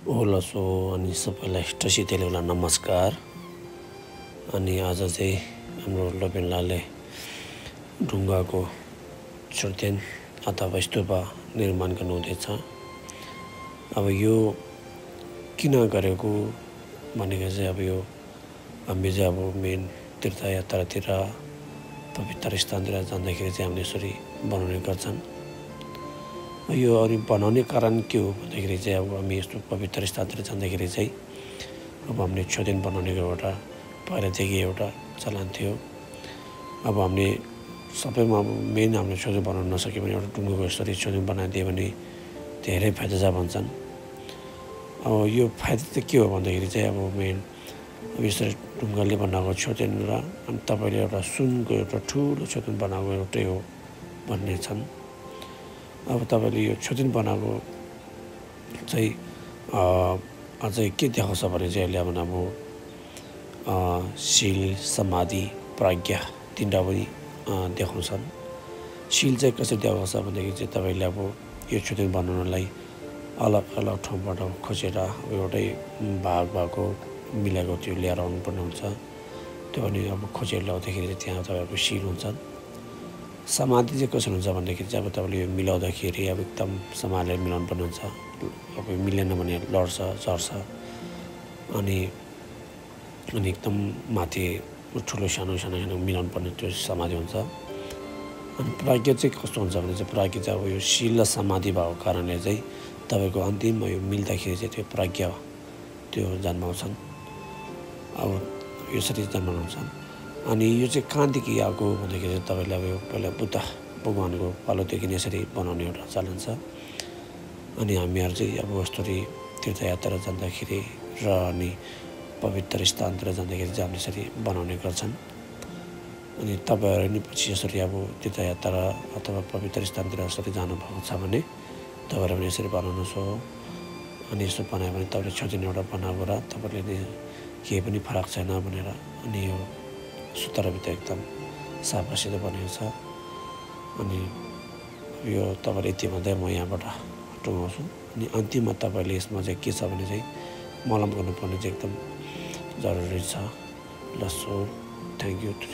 ओलसो अनि सबैलाई टसितेले बेला नमस्कार। अनि आज चाहिँ हाम्रो लोपेनलाले ढुङ्गाको छोर्तेन अथवा स्तूप निर्माण गर्नुहुँदैछ। अब यो किन गरेको भनेको चाहिँ अब यो हामी चाहिँ अब मेन तीर्थयात्रातिर पवित्र स्थानतिर जाँदाखेरि चाहिँ हामीले यसरी बनाउने गर्छन्। यो अनि बनाउने कारण के हो भन्दाखेरि चाहिँ अब हामी यस्तो पवित्र स्थानतिर जाँदाखेरि चाहिँ अब हामीले छोर्तेन बनाउनेको एउटा पहिलादेखि एउटा चलन थियो। अब हामीले सबैमा अब मेन हामीले छोर्तेन बनाउन नसक्यो भने एउटा ढुङ्गाको यसरी छोर्तेन बनाइदियो भने धेरै फाइदा छ भन्छन्। अब यो फाइदा चाहिँ के हो भन्दाखेरि चाहिँ अब मेन अब यसरी ढुङ्गाले बनाएको छोर्तेन र अनि तपाईँले एउटा सुनको एउटा ठुलो छोर्तेन बनाएको एउटै हो भन्ने छन्। अब तपाईँले यो छोर्तेन बनाएको चाहिँ अझै के देखाउँछ भने चाहिँ अहिले अब शील समाधि प्रज्ञा तिनवटा पनि देखाउँछन्। शील चाहिँ कसरी देखाउँछ भनेदेखि चाहिँ तपाईँले अब यो छोर्तेन बनाउनलाई अलग अलग ठाउँबाट खोजेर एउटै भाग भएको मिलाएको त्यो ल्याएर आउनुपर्ने हुन्छ। त्यो अनि अब खोजेर ल्याउँदाखेरि चाहिँ त्यहाँ तपाईँको शील हुन्छ। समाधि चाहिँ कसरी हुन्छ भन्दाखेरि चाहिँ अब तपाईँले यो मिलाउँदाखेरि अब एकदम समाजलाई मिलाउनु पर्ने हुन्छ। अब मिलेन भने लड्छ झर्छ अनि एकदम माथि ठुलो सानो मिलाउनु पर्ने त्यो समाधि हुन्छ। अनि प्रज्ञा चाहिँ कस्तो हुन्छ भने चाहिँ प्रज्ञा चाहिँ अब यो शील र समाधि भएको कारणले चाहिँ तपाईँको अन्तिममा यो मिल्दाखेरि चाहिँ त्यो प्रज्ञा त्यो जन्माउँछन्। अब यसरी जन्माउँछन्। अनि यो चाहिँ कहाँदेखि आएको भन्दाखेरि चाहिँ तपाईँले अब यो पहिला बुद्ध भगवानको पालोदेखि यसरी बनाउने एउटा चलन छ। अनि हामीहरू चाहिँ अब यस्तरी तीर्थयात्रा जाँदाखेरि र अनि पवित्र स्थानतिर जाँदाखेरि चाहिँ हामीले यसरी बनाउने गर्छन्। अनि तपाईँहरू नि पछि यसरी अब तीर्थयात्रा अथवा पवित्र स्थानतिर यसरी जानुभएको छ भने तपाईँहरू पनि यसरी बनाउनुहोस् हो। अनि यसो बनायो भने तपाईँले छोर्तेन एउटा बनाएको र तपाईँले केही पनि फरक छैन भनेर अनि यो सुतारभित्र एकदम साफासित बनेको छ। अनि यो तपाईँले यति भन्दै म यहाँबाट टुङ्गाउँछु। अनि अन्तिममा तपाईँले यसमा चाहिँ के छ भने चाहिँ मलम गर्नुपर्ने चाहिँ एकदम जरुरी छ। लसो थ्याङ्क यू टु